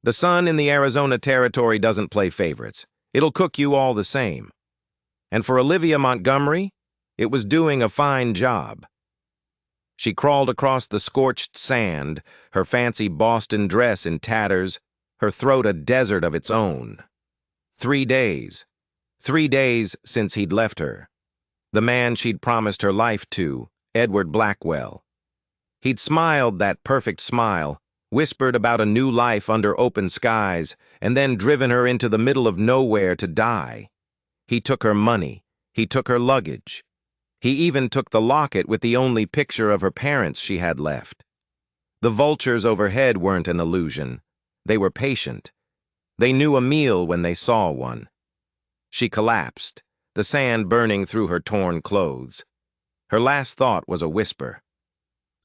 The sun in the Arizona territory doesn't play favorites. It'll cook you all the same. And for Olivia Montgomery, it was doing a fine job. She crawled across the scorched sand, her fancy Boston dress in tatters, her throat a desert of its own. 3 days. 3 days since he'd left her. The man she'd promised her life to, Edward Blackwell. He'd smiled that perfect smile, whispered about a new life under open skies, and then driven her into the middle of nowhere to die. He took her money. He took her luggage. He even took the locket with the only picture of her parents she had left. The vultures overhead weren't an illusion. They were patient. They knew a meal when they saw one. She collapsed, the sand burning through her torn clothes. Her last thought was a whisper.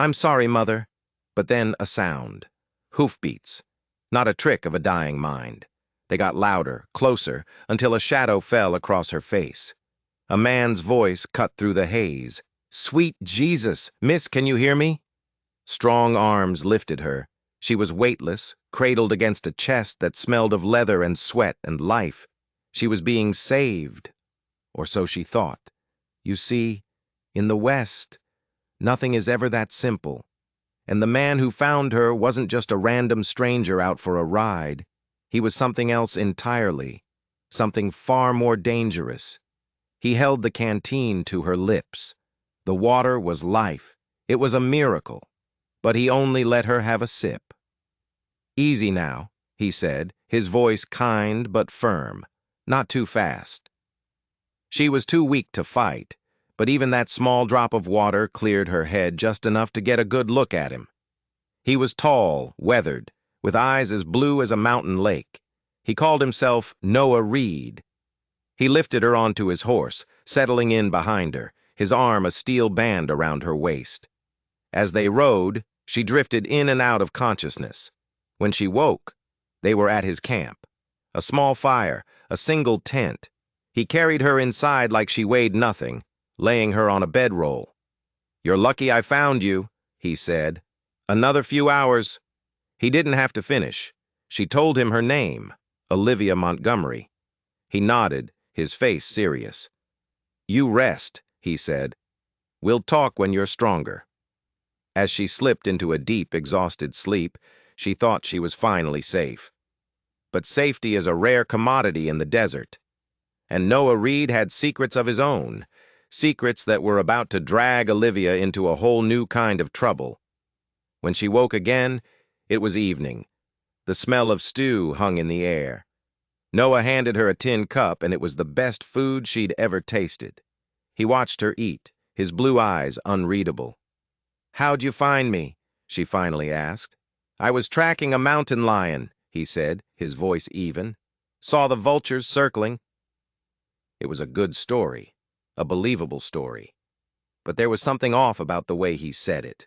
"I'm sorry, Mother," but then a sound. Hoofbeats. Not a trick of a dying mind. They got louder, closer, until a shadow fell across her face. A man's voice cut through the haze. "Sweet Jesus! Miss, can you hear me?" Strong arms lifted her. She was weightless, cradled against a chest that smelled of leather and sweat and life. She was being saved. Or so she thought. You see, in the West, nothing is ever that simple. And the man who found her wasn't just a random stranger out for a ride. He was something else entirely. Something far more dangerous. He held the canteen to her lips. The water was life. It was a miracle. But he only let her have a sip. "Easy now," he said, his voice kind but firm. Not too fast. She was too weak to fight, but even that small drop of water cleared her head just enough to get a good look at him. He was tall, weathered, with eyes as blue as a mountain lake. He called himself Noah Reed. He lifted her onto his horse, settling in behind her, his arm a steel band around her waist. As they rode, she drifted in and out of consciousness. When she woke, they were at his camp. A small fire, a single tent. He carried her inside like she weighed nothing, laying her on a bedroll. "You're lucky I found you," he said. "Another few hours." He didn't have to finish. She told him her name, Olivia Montgomery. He nodded, his face serious. "You rest," he said. "We'll talk when you're stronger." As she slipped into a deep, exhausted sleep, she thought she was finally safe. But safety is a rare commodity in the desert. And Noah Reed had secrets of his own, secrets that were about to drag Olivia into a whole new kind of trouble. When she woke again, it was evening. The smell of stew hung in the air. Noah handed her a tin cup, and it was the best food she'd ever tasted. He watched her eat, his blue eyes unreadable. "How'd you find me?" she finally asked. "I was tracking a mountain lion," he said, his voice even. "Saw the vultures circling." It was a good story, a believable story. But there was something off about the way he said it.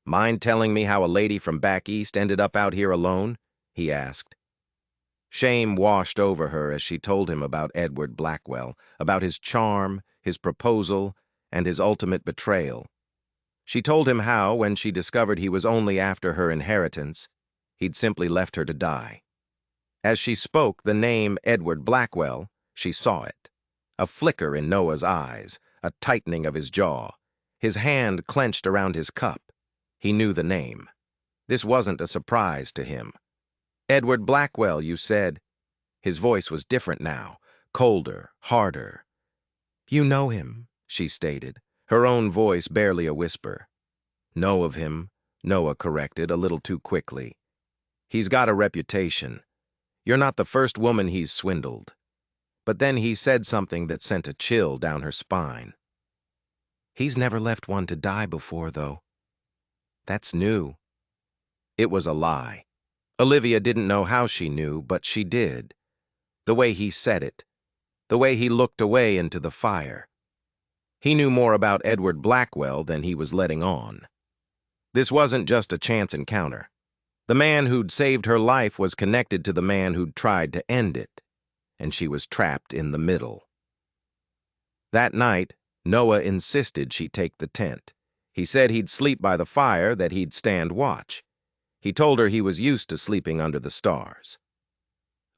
"Mind telling me how a lady from back east ended up out here alone?" he asked. Shame washed over her as she told him about Edward Blackwell, about his charm, his proposal, and his ultimate betrayal. She told him how, when she discovered he was only after her inheritance, he'd simply left her to die. As she spoke the name Edward Blackwell, she saw it. A flicker in Noah's eyes, a tightening of his jaw. His hand clenched around his cup. He knew the name. This wasn't a surprise to him. "Edward Blackwell, you said." His voice was different now, colder, harder. "You know him," she stated, her own voice barely a whisper. "Know of him," Noah corrected a little too quickly. "He's got a reputation. You're not the first woman he's swindled." But then he said something that sent a chill down her spine. "He's never left one to die before, though. That's new." It was a lie. Olivia didn't know how she knew, but she did. The way he said it. The way he looked away into the fire. He knew more about Edward Blackwell than he was letting on. This wasn't just a chance encounter. The man who'd saved her life was connected to the man who'd tried to end it, and she was trapped in the middle. That night, Noah insisted she take the tent. He said he'd sleep by the fire, that he'd stand watch. He told her he was used to sleeping under the stars.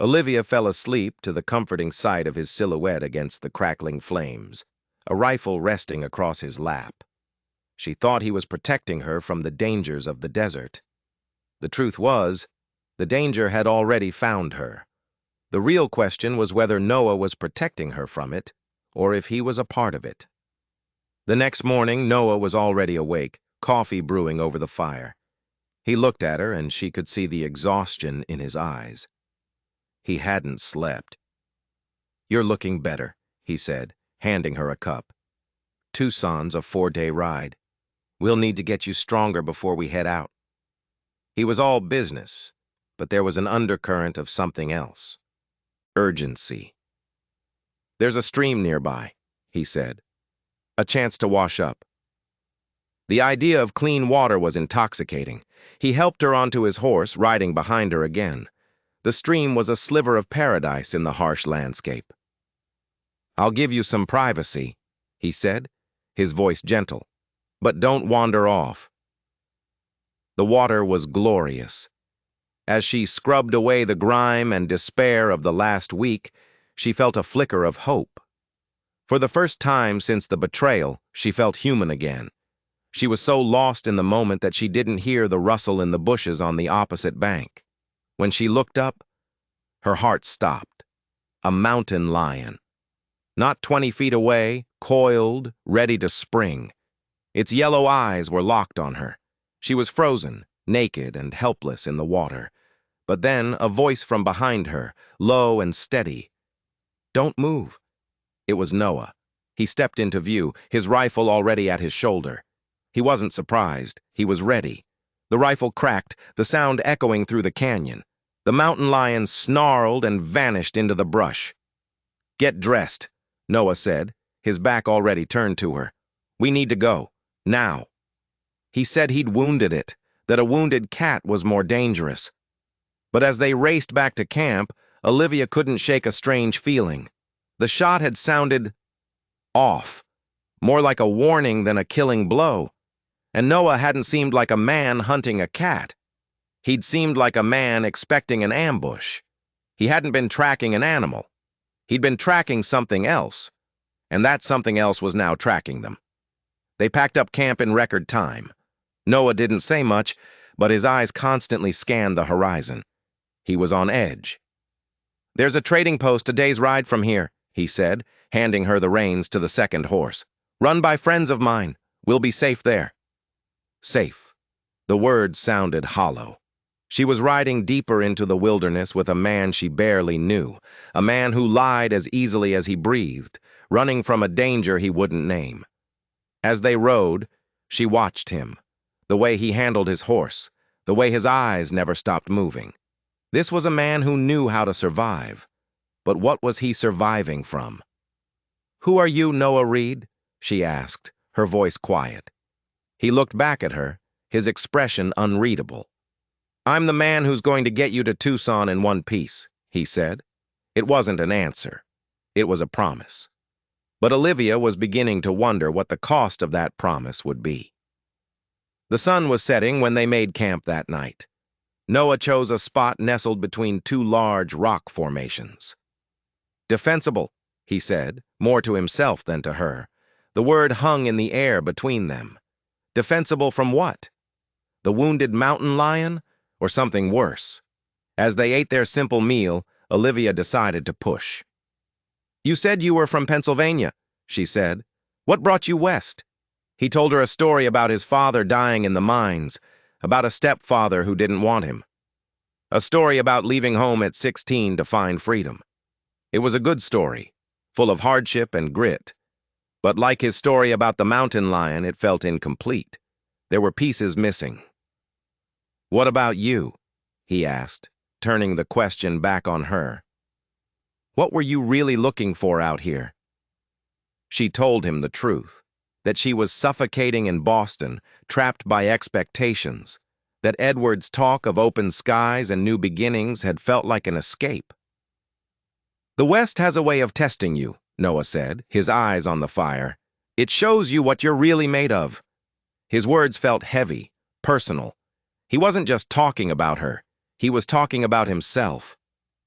Olivia fell asleep to the comforting sight of his silhouette against the crackling flames, a rifle resting across his lap. She thought he was protecting her from the dangers of the desert. The truth was, the danger had already found her. The real question was whether Noah was protecting her from it, or if he was a part of it. The next morning, Noah was already awake, coffee brewing over the fire. He looked at her, and she could see the exhaustion in his eyes. He hadn't slept. "You're looking better," he said, handing her a cup. "Tucson's a 4-day ride. We'll need to get you stronger before we head out." He was all business, but there was an undercurrent of something else. Urgency. "There's a stream nearby," he said. "A chance to wash up." The idea of clean water was intoxicating. He helped her onto his horse, riding behind her again. The stream was a sliver of paradise in the harsh landscape. "I'll give you some privacy," he said, his voice gentle. "But don't wander off." The water was glorious. As she scrubbed away the grime and despair of the last week, she felt a flicker of hope. For the first time since the betrayal, she felt human again. She was so lost in the moment that she didn't hear the rustle in the bushes on the opposite bank. When she looked up, her heart stopped. A mountain lion. Not 20 feet away, coiled, ready to spring. Its yellow eyes were locked on her. She was frozen, naked and helpless in the water. But then a voice from behind her, low and steady. "Don't move." It was Noah. He stepped into view, his rifle already at his shoulder. He wasn't surprised. He was ready. The rifle cracked, the sound echoing through the canyon. The mountain lion snarled and vanished into the brush. "Get dressed," Noah said, his back already turned to her. "We need to go. Now." He said he'd wounded it, that a wounded cat was more dangerous. But as they raced back to camp, Olivia couldn't shake a strange feeling. The shot had sounded off, more like a warning than a killing blow. And Noah hadn't seemed like a man hunting a cat. He'd seemed like a man expecting an ambush. He hadn't been tracking an animal. He'd been tracking something else, and that something else was now tracking them. They packed up camp in record time. Noah didn't say much, but his eyes constantly scanned the horizon. He was on edge. "There's a trading post a day's ride from here," he said, handing her the reins to the second horse. "Run by friends of mine. We'll be safe there." Safe. The word sounded hollow. She was riding deeper into the wilderness with a man she barely knew, a man who lied as easily as he breathed, running from a danger he wouldn't name. As they rode, she watched him, the way he handled his horse, the way his eyes never stopped moving. This was a man who knew how to survive. But what was he surviving from? "Who are you, Noah Reed?" she asked, her voice quiet. He looked back at her, his expression unreadable. "I'm the man who's going to get you to Tucson in one piece," he said. It wasn't an answer. It was a promise. But Olivia was beginning to wonder what the cost of that promise would be. The sun was setting when they made camp that night. Noah chose a spot nestled between two large rock formations. "Defensible," he said, more to himself than to her. The word hung in the air between them. Defensible from what? The wounded mountain lion, or something worse? As they ate their simple meal, Olivia decided to push. "You said you were from Pennsylvania," she said. "What brought you west?" He told her a story about his father dying in the mines, about a stepfather who didn't want him. A story about leaving home at 16 to find freedom. It was a good story, full of hardship and grit. But like his story about the mountain lion, it felt incomplete. There were pieces missing. "What about you?" he asked, turning the question back on her. "What were you really looking for out here?" She told him the truth, that she was suffocating in Boston, trapped by expectations, that Edward's talk of open skies and new beginnings had felt like an escape. "The West has a way of testing you," Noah said, his eyes on the fire. "It shows you what you're really made of." His words felt heavy, personal. He wasn't just talking about her. He was talking about himself.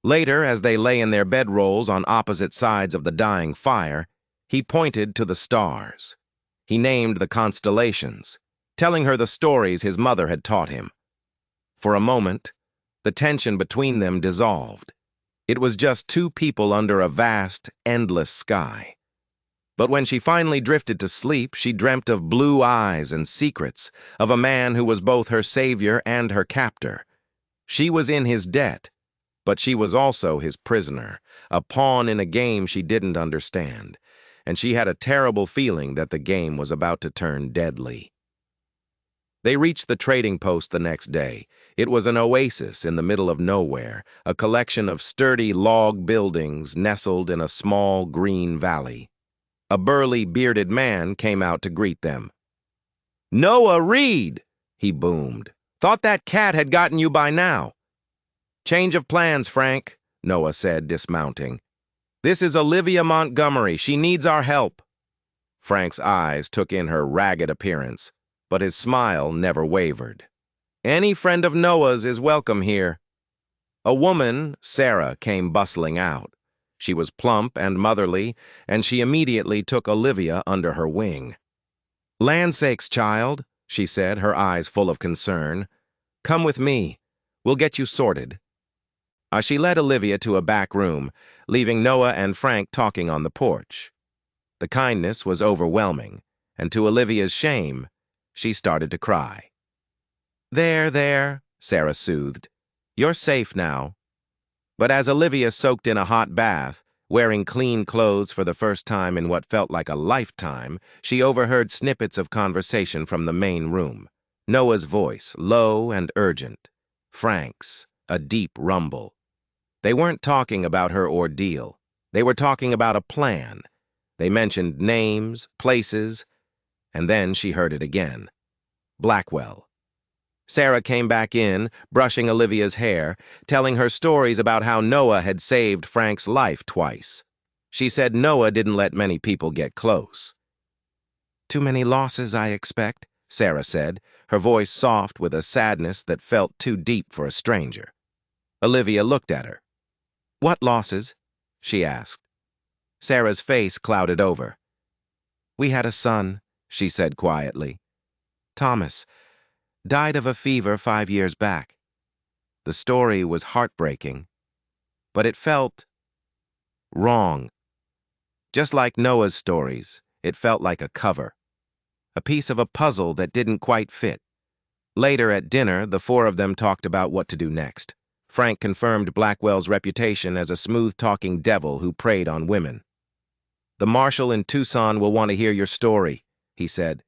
Later, as they lay in their bedrolls on opposite sides of the dying fire, he pointed to the stars. He named the constellations, telling her the stories his mother had taught him. For a moment, the tension between them dissolved. It was just two people under a vast, endless sky. But when she finally drifted to sleep, she dreamt of blue eyes and secrets, of a man who was both her savior and her captor. She was in his debt, but she was also his prisoner, a pawn in a game she didn't understand, and she had a terrible feeling that the game was about to turn deadly. They reached the trading post the next day. It was an oasis in the middle of nowhere, a collection of sturdy log buildings nestled in a small green valley. A burly, bearded man came out to greet them. "Noah Reed!" he boomed. "Thought that cat had gotten you by now." "Change of plans, Frank," Noah said, dismounting. "This is Olivia Montgomery. She needs our help." Frank's eyes took in her ragged appearance, but his smile never wavered. "Any friend of Noah's is welcome here." A woman, Sarah, came bustling out. She was plump and motherly, and she immediately took Olivia under her wing. "Land sakes, child," she said, her eyes full of concern. "Come with me. We'll get you sorted." She led Olivia to a back room, leaving Noah and Frank talking on the porch. The kindness was overwhelming, and to Olivia's shame, she started to cry. There, Sarah soothed. "You're safe now." But as Olivia soaked in a hot bath, wearing clean clothes for the first time in what felt like a lifetime, she overheard snippets of conversation from the main room. Noah's voice, low and urgent. Frank's, a deep rumble. They weren't talking about her ordeal. They were talking about a plan. They mentioned names, places, and then she heard it again. Blackwell. Sarah came back in, brushing Olivia's hair, telling her stories about how Noah had saved Frank's life twice. She said Noah didn't let many people get close. "Too many losses, I expect," Sarah said, her voice soft with a sadness that felt too deep for a stranger. Olivia looked at her. "What losses?" she asked. Sarah's face clouded over. "We had a son," she said quietly. "Thomas. Died of a fever 5 years back." The story was heartbreaking, but it felt wrong. Just like Noah's stories, it felt like a cover, a piece of a puzzle that didn't quite fit. Later at dinner, the four of them talked about what to do next. Frank confirmed Blackwell's reputation as a smooth-talking devil who preyed on women. "The marshal in Tucson will want to hear your story," he said.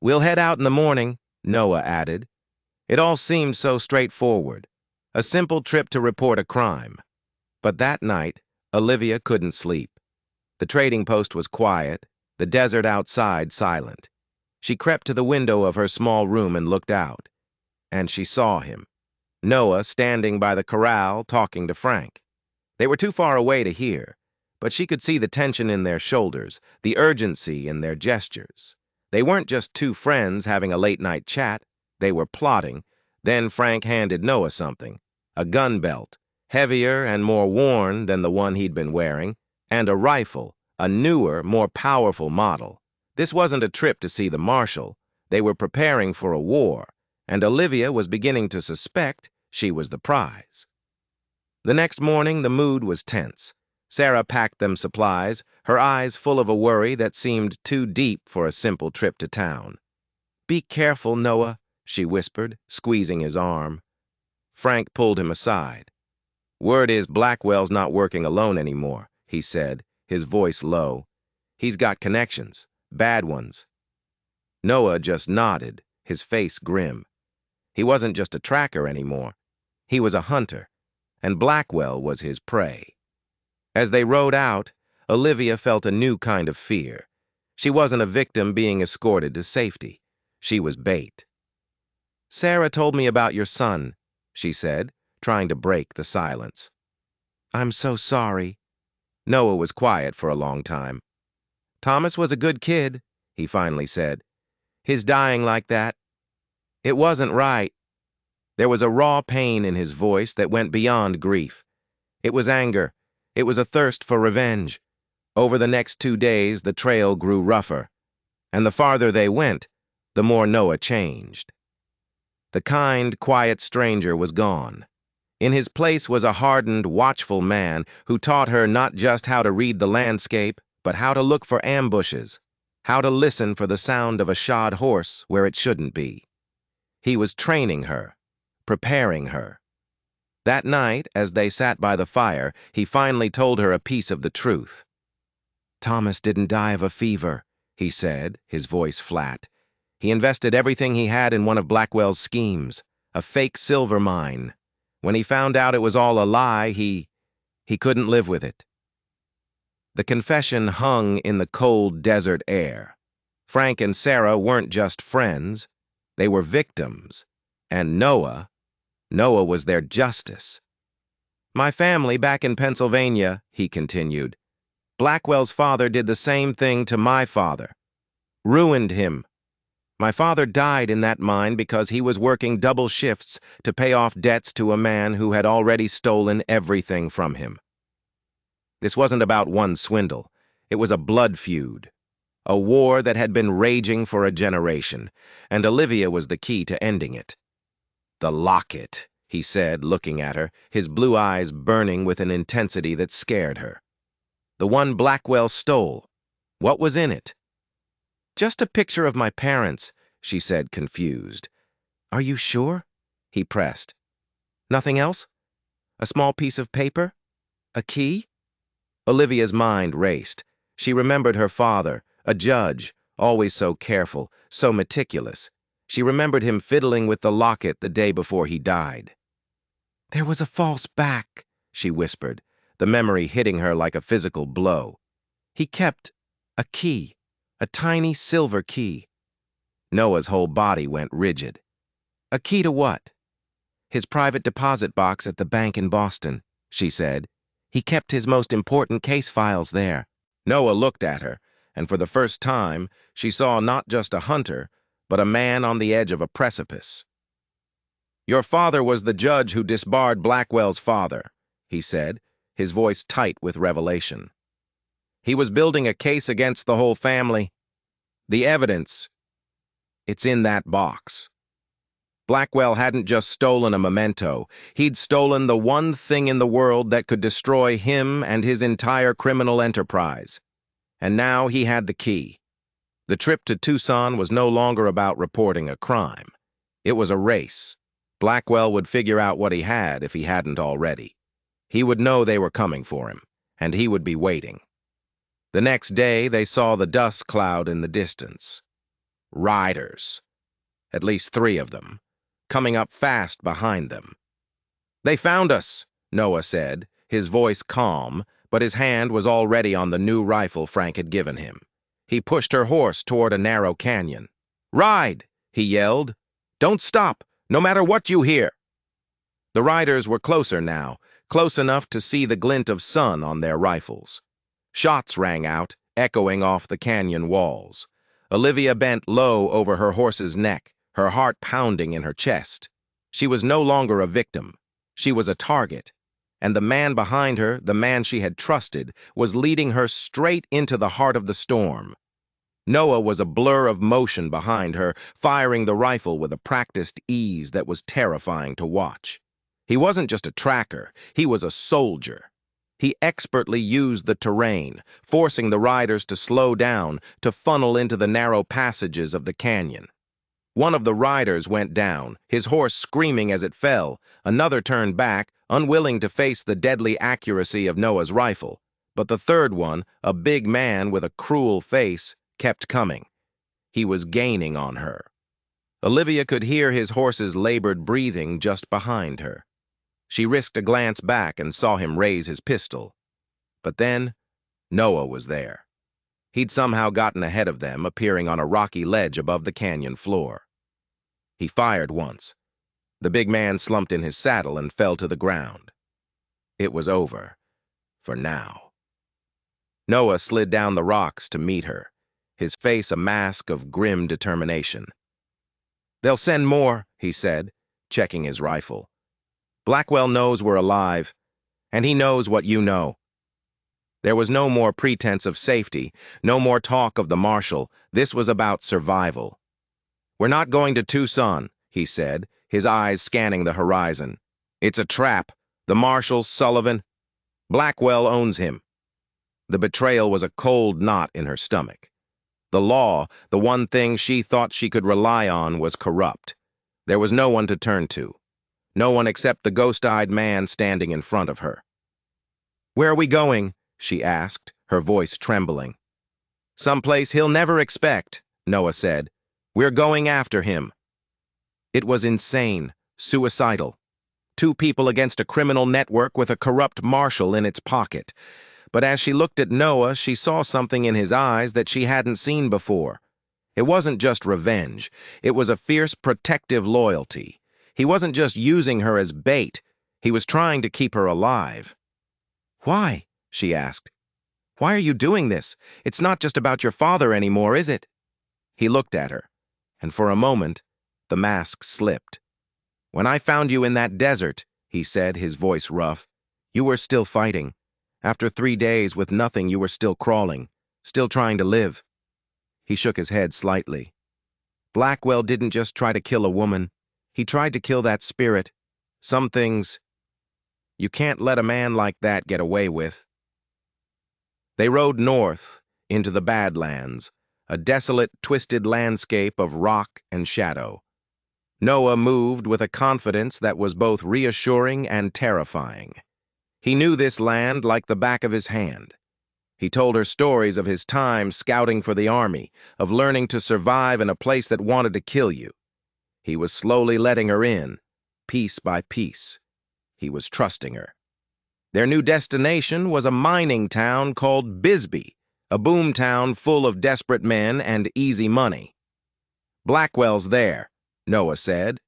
"We'll head out in the morning," Noah added. It all seemed so straightforward, a simple trip to report a crime. But that night, Olivia couldn't sleep. The trading post was quiet, the desert outside silent. She crept to the window of her small room and looked out. And she saw him, Noah standing by the corral talking to Frank. They were too far away to hear, but she could see the tension in their shoulders, the urgency in their gestures. They weren't just two friends having a late-night chat. They were plotting. Then Frank handed Noah something, a gun belt, heavier and more worn than the one he'd been wearing, and a rifle, a newer, more powerful model. This wasn't a trip to see the marshal. They were preparing for a war, and Olivia was beginning to suspect she was the prize. The next morning, the mood was tense. Sarah packed them supplies, her eyes full of a worry that seemed too deep for a simple trip to town. "Be careful, Noah," she whispered, squeezing his arm. Frank pulled him aside. "Word is Blackwell's not working alone anymore," he said, his voice low. "He's got connections, bad ones." Noah just nodded, his face grim. He wasn't just a tracker anymore. He was a hunter, and Blackwell was his prey. As they rode out, Olivia felt a new kind of fear. She wasn't a victim being escorted to safety. She was bait. "Sarah told me about your son," she said, trying to break the silence. "I'm so sorry." Noah was quiet for a long time. "Thomas was a good kid," he finally said. "His dying like that, it wasn't right." There was a raw pain in his voice that went beyond grief. It was anger. It was a thirst for revenge. Over the next 2 days, the trail grew rougher, and the farther they went, the more Noah changed. The kind, quiet stranger was gone. In his place was a hardened, watchful man who taught her not just how to read the landscape, but how to look for ambushes, how to listen for the sound of a shod horse where it shouldn't be. He was training her, preparing her. That night, as they sat by the fire, he finally told her a piece of the truth. "Thomas didn't die of a fever," he said, his voice flat. "He invested everything he had in one of Blackwell's schemes, a fake silver mine. When he found out it was all a lie, he couldn't live with it." The confession hung in the cold desert air. Frank and Sarah weren't just friends. They were victims. And Noah was their justice. "My family back in Pennsylvania," he continued. "Blackwell's father did the same thing to my father. Ruined him. My father died in that mine because he was working double shifts to pay off debts to a man who had already stolen everything from him." This wasn't about one swindle. It was a blood feud. A war that had been raging for a generation, and Olivia was the key to ending it. "The locket," he said, looking at her, his blue eyes burning with an intensity that scared her. "The one Blackwell stole. What was in it?" "Just a picture of my parents," she said, confused. "Are you sure?" he pressed. "Nothing else? A small piece of paper? A key?" Olivia's mind raced. She remembered her father, a judge, always so careful, so meticulous. She remembered him fiddling with the locket the day before he died. "There was a false back," she whispered, the memory hitting her like a physical blow. "He kept a key, a tiny silver key." Noah's whole body went rigid. "A key to what?" "His private deposit box at the bank in Boston," she said. "He kept his most important case files there." Noah looked at her, and for the first time, she saw not just a hunter, but a man on the edge of a precipice. "Your father was the judge who disbarred Blackwell's father," he said, his voice tight with revelation. "He was building a case against the whole family. The evidence, it's in that box. Blackwell hadn't just stolen a memento. He'd stolen the one thing in the world that could destroy him and his entire criminal enterprise. And now he had the key. The trip to Tucson was no longer about reporting a crime. It was a race. Blackwell would figure out what he had if he hadn't already. He would know they were coming for him, and he would be waiting. The next day, they saw the dust cloud in the distance. Riders. At least 3 of them. Coming up fast behind them. "They found us," Noah said, his voice calm, but his hand was already on the new rifle Frank had given him. He pushed her horse toward a narrow canyon. "Ride!" he yelled. "Don't stop, no matter what you hear." The riders were closer now, close enough to see the glint of sun on their rifles. Shots rang out, echoing off the canyon walls. Olivia bent low over her horse's neck, her heart pounding in her chest. She was no longer a victim. She was a target. And the man behind her, the man she had trusted, was leading her straight into the heart of the storm. Noah was a blur of motion behind her, firing the rifle with a practiced ease that was terrifying to watch. He wasn't just a tracker, he was a soldier. He expertly used the terrain, forcing the riders to slow down, to funnel into the narrow passages of the canyon. One of the riders went down, his horse screaming as it fell. Another turned back, unwilling to face the deadly accuracy of Noah's rifle. But the third one, a big man with a cruel face, kept coming. He was gaining on her. Olivia could hear his horse's labored breathing just behind her. She risked a glance back and saw him raise his pistol. But then, Noah was there. He'd somehow gotten ahead of them, appearing on a rocky ledge above the canyon floor. He fired once. The big man slumped in his saddle and fell to the ground. It was over. For now. Noah slid down the rocks to meet her, his face a mask of grim determination. "They'll send more," he said. checking his rifle. "Blackwell knows we're alive, and he knows what you know." There was no more pretense of safety, no more talk of the marshal. This was about survival. "We're not going to Tucson," he said, his eyes scanning the horizon. "It's a trap. The marshal, Sullivan. Blackwell owns him." The betrayal was a cold knot in her stomach. The law, the one thing she thought she could rely on, was corrupt. There was no one to turn to. No one except the ghost-eyed man standing in front of her. "Where are we going?" she asked, her voice trembling. "Someplace he'll never expect," Noah said. "We're going after him." It was insane, suicidal. Two people against a criminal network with a corrupt marshal in its pocket. But as she looked at Noah, she saw something in his eyes that she hadn't seen before. It wasn't just revenge. It was a fierce, protective loyalty. He wasn't just using her as bait. He was trying to keep her alive. "Why?" she asked. "Why are you doing this? It's not just about your father anymore, is it?" He looked at her, and for a moment, the mask slipped. "When I found you in that desert," he said, his voice rough, "you were still fighting. After 3 days with nothing, you were still crawling, still trying to live." He shook his head slightly. "Blackwell didn't just try to kill a woman. He tried to kill that spirit. Some things you can't let a man like that get away with." They rode north into the Badlands, a desolate, twisted landscape of rock and shadow. Noah moved with a confidence that was both reassuring and terrifying. He knew this land like the back of his hand. He told her stories of his time scouting for the army, of learning to survive in a place that wanted to kill you. He was slowly letting her in, piece by piece. He was trusting her. Their new destination was a mining town called Bisbee, a boom town full of desperate men and easy money. "Blackwell's there," Noah said.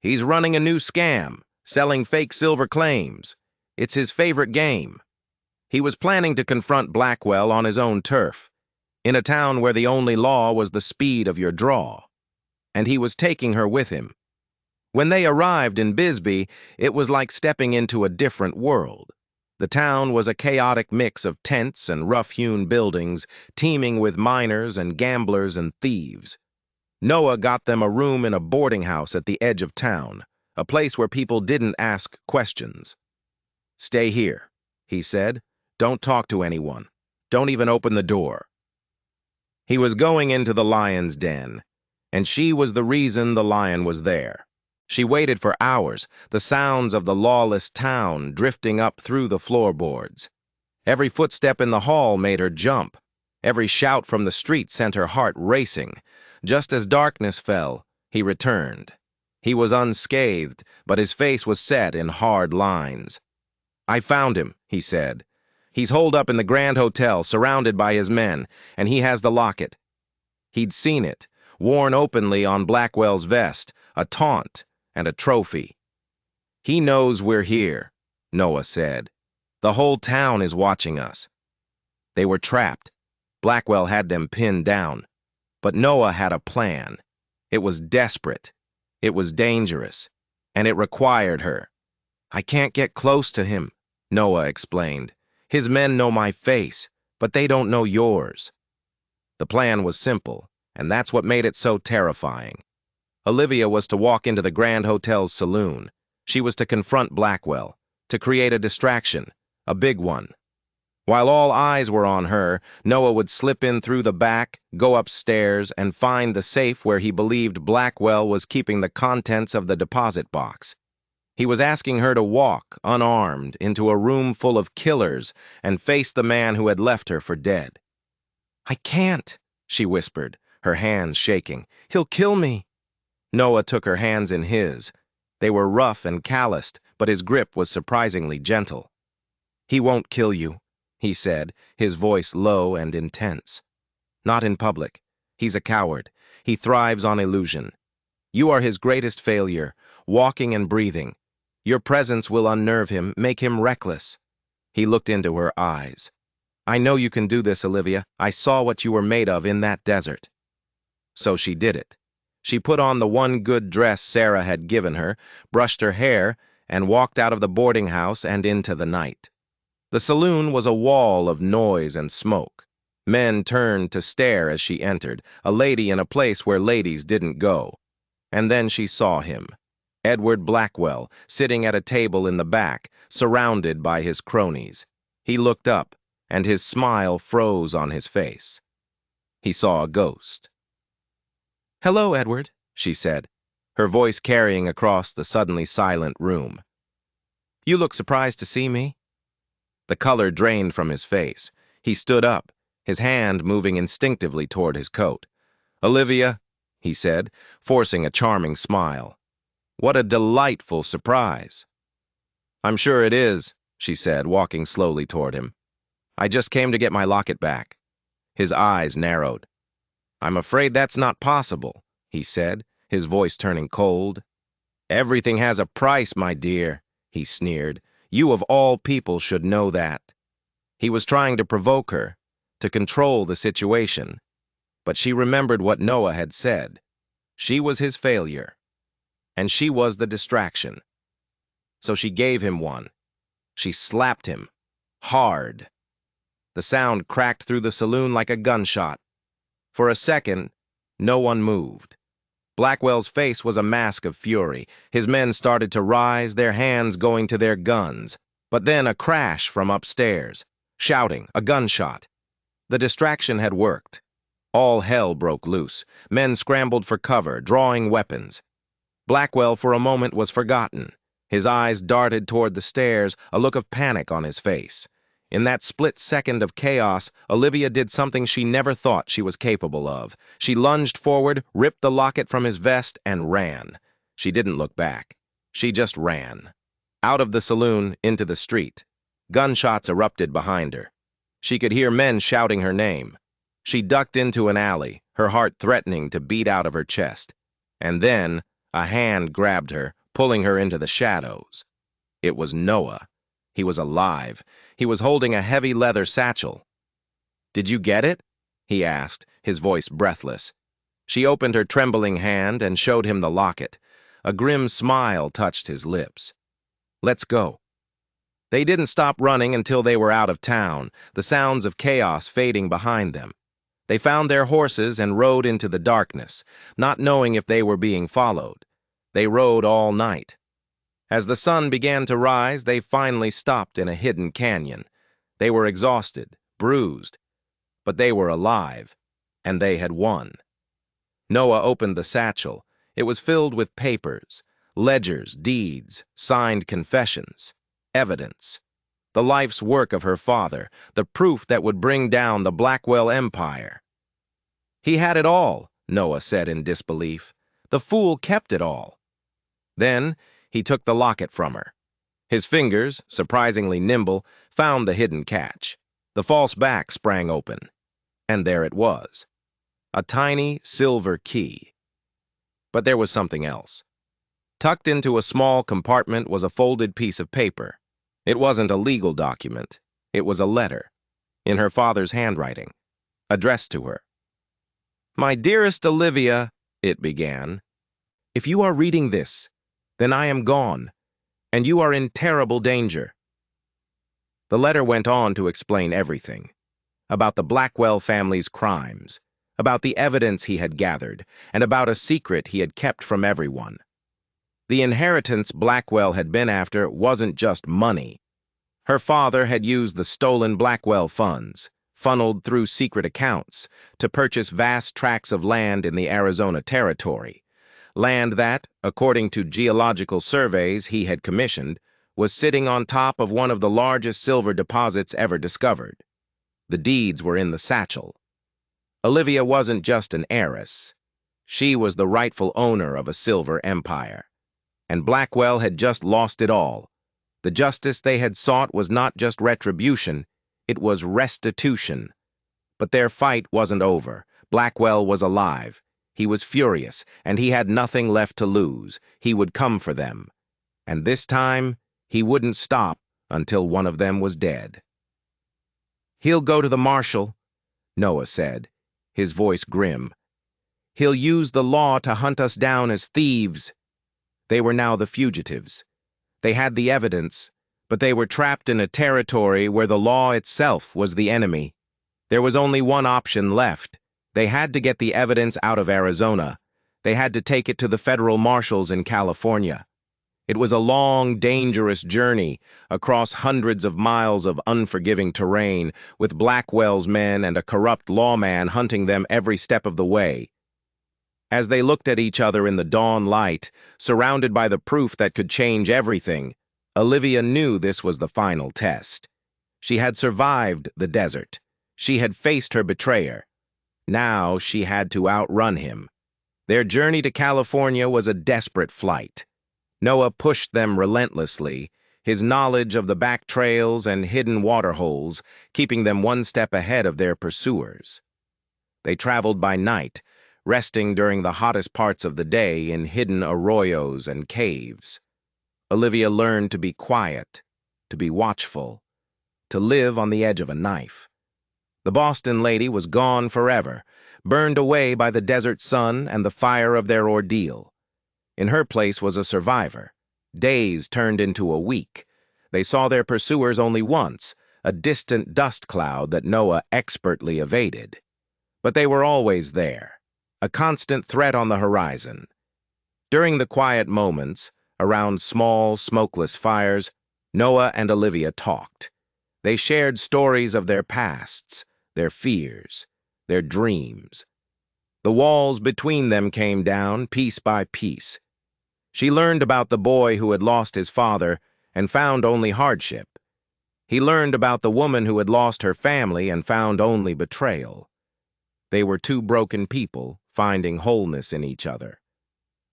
"He's running a new scam, selling fake silver claims. It's his favorite game." He was planning to confront Blackwell on his own turf, in a town where the only law was the speed of your draw. And he was taking her with him. When they arrived in Bisbee, it was like stepping into a different world. The town was a chaotic mix of tents and rough-hewn buildings, teeming with miners and gamblers and thieves. Noah got them a room in a boarding house at the edge of town, a place where people didn't ask questions. "Stay here," he said. "Don't talk to anyone. Don't even open the door." He was going into the lion's den, and she was the reason the lion was there. She waited for hours, the sounds of the lawless town drifting up through the floorboards. Every footstep in the hall made her jump. Every shout from the street sent her heart racing. Just as darkness fell, he returned. He was unscathed, but his face was set in hard lines. "I found him," he said. "He's holed up in the Grand Hotel, surrounded by his men, and he has the locket." He'd seen it, worn openly on Blackwell's vest, a taunt and a trophy. "He knows we're here," Noah said. "The whole town is watching us." They were trapped. Blackwell had them pinned down. But Noah had a plan. It was desperate. It was dangerous. And it required her. "I can't get close to him," Noah explained. "His men know my face, but they don't know yours." The plan was simple, and that's what made it so terrifying. Olivia was to walk into the Grand Hotel's saloon. She was to confront Blackwell, to create a distraction, a big one. While all eyes were on her, Noah would slip in through the back, go upstairs, and find the safe where he believed Blackwell was keeping the contents of the deposit box. He was asking her to walk, unarmed, into a room full of killers and face the man who had left her for dead. "I can't," she whispered, her hands shaking. "He'll kill me." Noah took her hands in his. They were rough and calloused, but his grip was surprisingly gentle. "He won't kill you," he said, his voice low and intense. "Not in public. He's a coward. He thrives on illusion. You are his greatest failure, walking and breathing. Your presence will unnerve him, make him reckless." He looked into her eyes. "I know you can do this, Olivia. I saw what you were made of in that desert." So she did it. She put on the one good dress Sarah had given her, brushed her hair, and walked out of the boarding house and into the night. The saloon was a wall of noise and smoke. Men turned to stare as she entered, a lady in a place where ladies didn't go. And then she saw him, Edward Blackwell, sitting at a table in the back, surrounded by his cronies. He looked up, and his smile froze on his face. He saw a ghost. "Hello, Edward," she said, her voice carrying across the suddenly silent room. "You look surprised to see me." The color drained from his face. He stood up, his hand moving instinctively toward his coat. "Olivia," he said, forcing a charming smile. "What a delightful surprise." "I'm sure it is," she said, walking slowly toward him. "I just came to get my locket back." His eyes narrowed. "I'm afraid that's not possible," he said, his voice turning cold. "Everything has a price, my dear," he sneered. "You of all people should know that." He was trying to provoke her, to control the situation, but she remembered what Noah had said. She was his failure, and she was the distraction. So she gave him one. She slapped him, hard. The sound cracked through the saloon like a gunshot. For a second, no one moved. Blackwell's face was a mask of fury. His men started to rise, their hands going to their guns. But then a crash from upstairs. Shouting, a gunshot. The distraction had worked. All hell broke loose. Men scrambled for cover, drawing weapons. Blackwell for a moment was forgotten. His eyes darted toward the stairs, a look of panic on his face. In that split second of chaos, Olivia did something she never thought she was capable of. She lunged forward, ripped the locket from his vest, and ran. She didn't look back. She just ran. Out of the saloon, into the street. Gunshots erupted behind her. She could hear men shouting her name. She ducked into an alley, her heart threatening to beat out of her chest. And then a hand grabbed her, pulling her into the shadows. It was Noah. He was alive. He was holding a heavy leather satchel. "Did you get it?" he asked, his voice breathless. She opened her trembling hand and showed him the locket. A grim smile touched his lips. "Let's go." They didn't stop running until they were out of town, the sounds of chaos fading behind them. They found their horses and rode into the darkness, not knowing if they were being followed. They rode all night. As the sun began to rise, they finally stopped in a hidden canyon. They were exhausted, bruised, but they were alive, and they had won. Noah opened the satchel. It was filled with papers, ledgers, deeds, signed confessions, evidence. The life's work of her father, the proof that would bring down the Blackwell Empire. "He had it all," Noah said in disbelief. "The fool kept it all." Then he took the locket from her. His fingers, surprisingly nimble, found the hidden catch. The false back sprang open. And there it was. A tiny silver key. But there was something else. Tucked into a small compartment was a folded piece of paper. It wasn't a legal document. It was a letter, in her father's handwriting, addressed to her. "My dearest Olivia," it began, "if you are reading this, then I am gone, and you are in terrible danger." The letter went on to explain everything. About the Blackwell family's crimes, about the evidence he had gathered, and about a secret he had kept from everyone. The inheritance Blackwell had been after wasn't just money. Her father had used the stolen Blackwell funds, funneled through secret accounts, to purchase vast tracts of land in the Arizona Territory. Land that, according to geological surveys he had commissioned, was sitting on top of one of the largest silver deposits ever discovered. The deeds were in the satchel. Olivia wasn't just an heiress. She was the rightful owner of a silver empire. And Blackwell had just lost it all. The justice they had sought was not just retribution, it was restitution. But their fight wasn't over. Blackwell was alive. He was furious, and he had nothing left to lose. He would come for them. And this time, he wouldn't stop until one of them was dead. "He'll go to the marshal," Noah said, his voice grim. He'll use the law to hunt us down as thieves." They were now the fugitives. They had the evidence, but they were trapped in a territory where the law itself was the enemy. There was only one option left. They had to get the evidence out of Arizona. They had to take it to the federal marshals in California. It was a long, dangerous journey across hundreds of miles of unforgiving terrain, with Blackwell's men and a corrupt lawman hunting them every step of the way. As they looked at each other in the dawn light, surrounded by the proof that could change everything, Olivia knew this was the final test. She had survived the desert. She had faced her betrayer. Now she had to outrun him. Their journey to California was a desperate flight. Noah pushed them relentlessly, his knowledge of the back trails and hidden waterholes keeping them one step ahead of their pursuers. They traveled by night, resting during the hottest parts of the day in hidden arroyos and caves. Olivia learned to be quiet, to be watchful, to live on the edge of a knife. The Boston lady was gone forever, burned away by the desert sun and the fire of their ordeal. In her place was a survivor. Days turned into a week. They saw their pursuers only once, a distant dust cloud that Noah expertly evaded. But they were always there, a constant threat on the horizon. During the quiet moments, around small, smokeless fires, Noah and Olivia talked. They shared stories of their pasts, their fears, their dreams. The walls between them came down piece by piece. She learned about the boy who had lost his father and found only hardship. He learned about the woman who had lost her family and found only betrayal. They were two broken people finding wholeness in each other.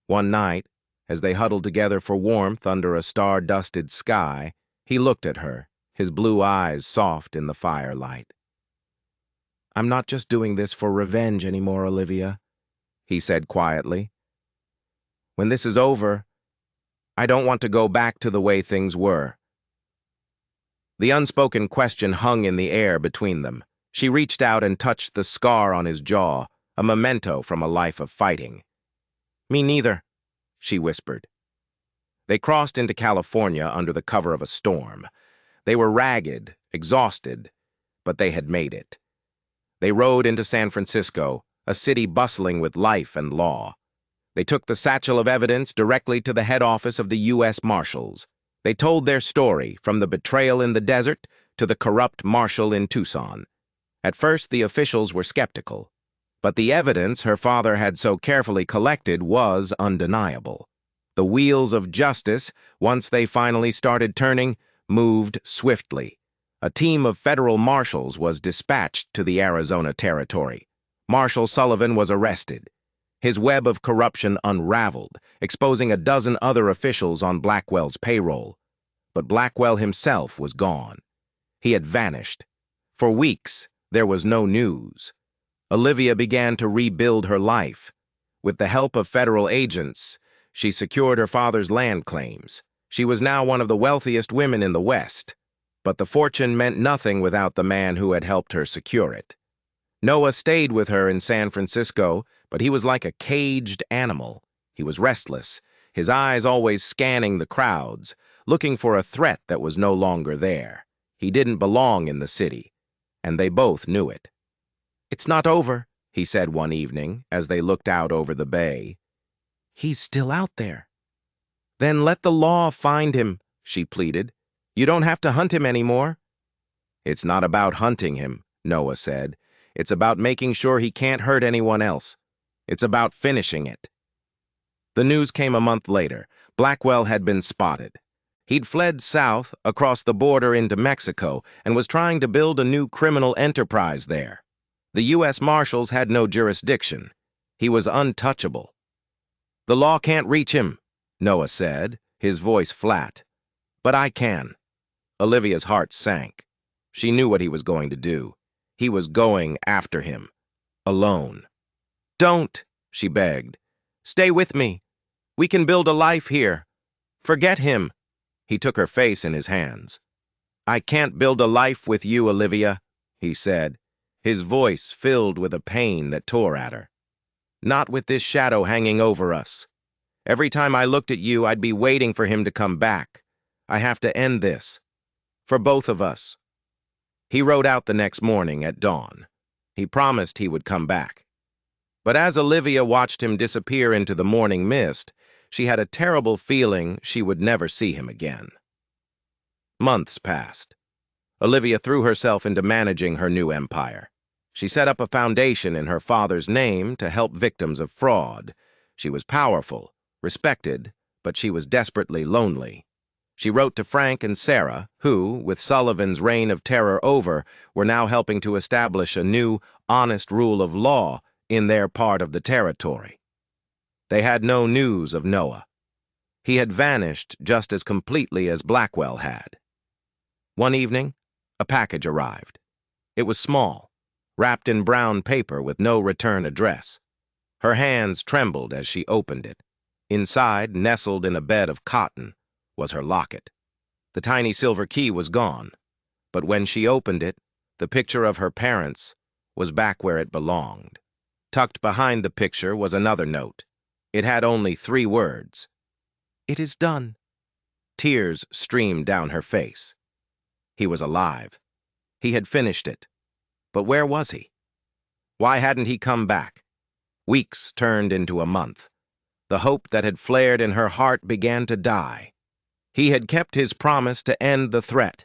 One night, as they huddled together for warmth under a star-dusted sky, he looked at her, his blue eyes soft in the firelight. "I'm not just doing this for revenge anymore, Olivia," he said quietly. "When this is over, I don't want to go back to the way things were." The unspoken question hung in the air between them. She reached out and touched the scar on his jaw, a memento from a life of fighting. "Me neither," she whispered. They crossed into California under the cover of a storm. They were ragged, exhausted, but they had made it. They rode into San Francisco, a city bustling with life and law. They took the satchel of evidence directly to the head office of the U.S. Marshals. They told their story, from the betrayal in the desert to the corrupt marshal in Tucson. At first, the officials were skeptical, but the evidence her father had so carefully collected was undeniable. The wheels of justice, once they finally started turning, moved swiftly. A team of federal marshals was dispatched to the Arizona territory. Marshal Sullivan was arrested. His web of corruption unraveled, exposing a dozen other officials on Blackwell's payroll. But Blackwell himself was gone. He had vanished. For weeks, there was no news. Olivia began to rebuild her life. With the help of federal agents, she secured her father's land claims. She was now one of the wealthiest women in the West. But the fortune meant nothing without the man who had helped her secure it. Noah stayed with her in San Francisco, but he was like a caged animal. He was restless, his eyes always scanning the crowds, looking for a threat that was no longer there. He didn't belong in the city, and they both knew it. "It's not over," he said one evening, as they looked out over the bay. "He's still out there." "Then let the law find him," she pleaded. "You don't have to hunt him anymore." "It's not about hunting him," Noah said. "It's about making sure he can't hurt anyone else. It's about finishing it." The news came a month later. Blackwell had been spotted. He'd fled south across the border into Mexico and was trying to build a new criminal enterprise there. The U.S. Marshals had no jurisdiction. He was untouchable. "The law can't reach him," Noah said, his voice flat. "But I can." Olivia's heart sank. She knew what he was going to do. He was going after him. Alone. "Don't," she begged. "Stay with me. We can build a life here. Forget him." He took her face in his hands. "I can't build a life with you, Olivia," he said, his voice filled with a pain that tore at her. Not with this shadow hanging over us. Every time I looked at you, I'd be waiting for him to come back. I have to end this. For both of us. He rode out the next morning at dawn. He promised he would come back. But as Olivia watched him disappear into the morning mist, she had a terrible feeling she would never see him again. Months passed. Olivia threw herself into managing her new empire. She set up a foundation in her father's name to help victims of fraud. She was powerful, respected, but she was desperately lonely. She wrote to Frank and Sarah, who, with Sullivan's reign of terror over, were now helping to establish a new, honest rule of law in their part of the territory. They had no news of Noah. He had vanished just as completely as Blackwell had. One evening, a package arrived. It was small, wrapped in brown paper with no return address. Her hands trembled as she opened it. Inside, nestled in a bed of cotton, was her locket. The tiny silver key was gone, but when she opened it, the picture of her parents was back where it belonged. Tucked behind the picture was another note. It had only 3 words. "It is done." Tears streamed down her face. He was alive. He had finished it. But where was he? Why hadn't he come back? Weeks turned into a month. The hope that had flared in her heart began to die. He had kept his promise to end the threat,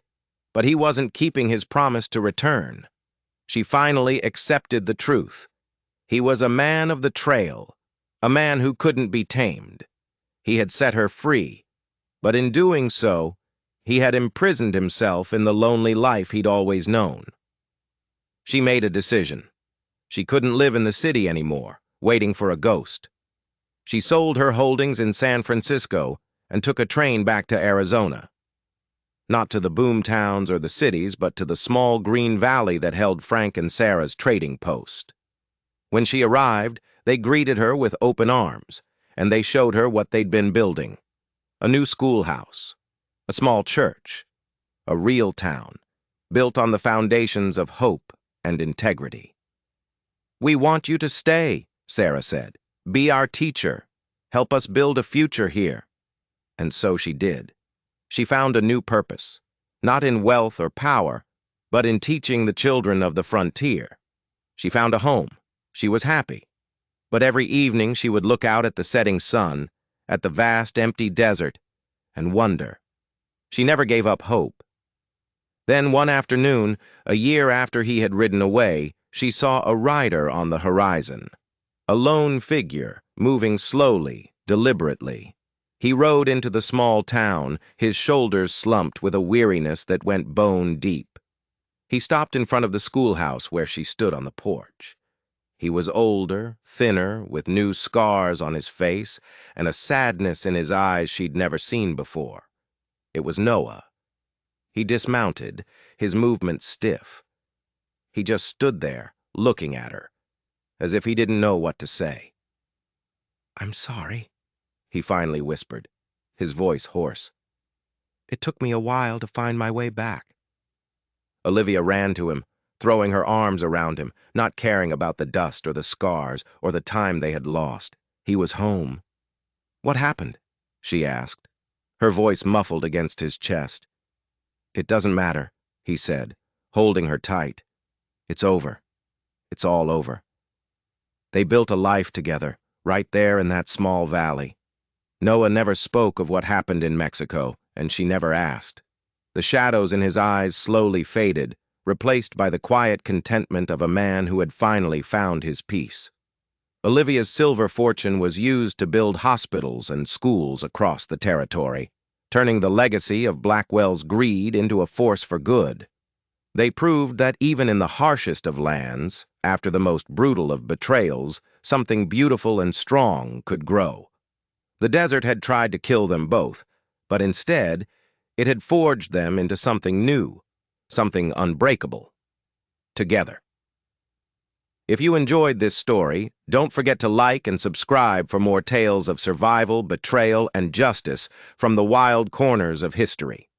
but he wasn't keeping his promise to return. She finally accepted the truth. He was a man of the trail, a man who couldn't be tamed. He had set her free, but in doing so, he had imprisoned himself in the lonely life he'd always known. She made a decision. She couldn't live in the city anymore, waiting for a ghost. She sold her holdings in San Francisco and took a train back to Arizona. Not to the boom towns or the cities, but to the small green valley that held Frank and Sarah's trading post. When she arrived, they greeted her with open arms, and they showed her what they'd been building. A new schoolhouse, a small church, a real town, built on the foundations of hope and integrity. "We want you to stay," Sarah said. "Be our teacher. Help us build a future here." And so she did. She found a new purpose, not in wealth or power, but in teaching the children of the frontier. She found a home. She was happy. But every evening she would look out at the setting sun, at the vast empty desert, and wonder. She never gave up hope. Then one afternoon, a year after he had ridden away, she saw a rider on the horizon. A lone figure, moving slowly, deliberately. He rode into the small town, his shoulders slumped with a weariness that went bone deep. He stopped in front of the schoolhouse where she stood on the porch. He was older, thinner, with new scars on his face and a sadness in his eyes she'd never seen before. It was Noah. He dismounted, his movements stiff. He just stood there, looking at her, as if he didn't know what to say. "I'm sorry," he finally whispered, his voice hoarse. "It took me a while to find my way back." Olivia ran to him, throwing her arms around him, not caring about the dust or the scars or the time they had lost. He was home. "What happened?" she asked, her voice muffled against his chest. "It doesn't matter," he said, holding her tight. "It's over. It's all over." They built a life together, right there in that small valley. Noah never spoke of what happened in Mexico, and she never asked. The shadows in his eyes slowly faded, replaced by the quiet contentment of a man who had finally found his peace. Olivia's silver fortune was used to build hospitals and schools across the territory, turning the legacy of Blackwell's greed into a force for good. They proved that even in the harshest of lands, after the most brutal of betrayals, something beautiful and strong could grow. The desert had tried to kill them both, but instead, it had forged them into something new, something unbreakable. Together. If you enjoyed this story, don't forget to like and subscribe for more tales of survival, betrayal, and justice from the wild corners of history.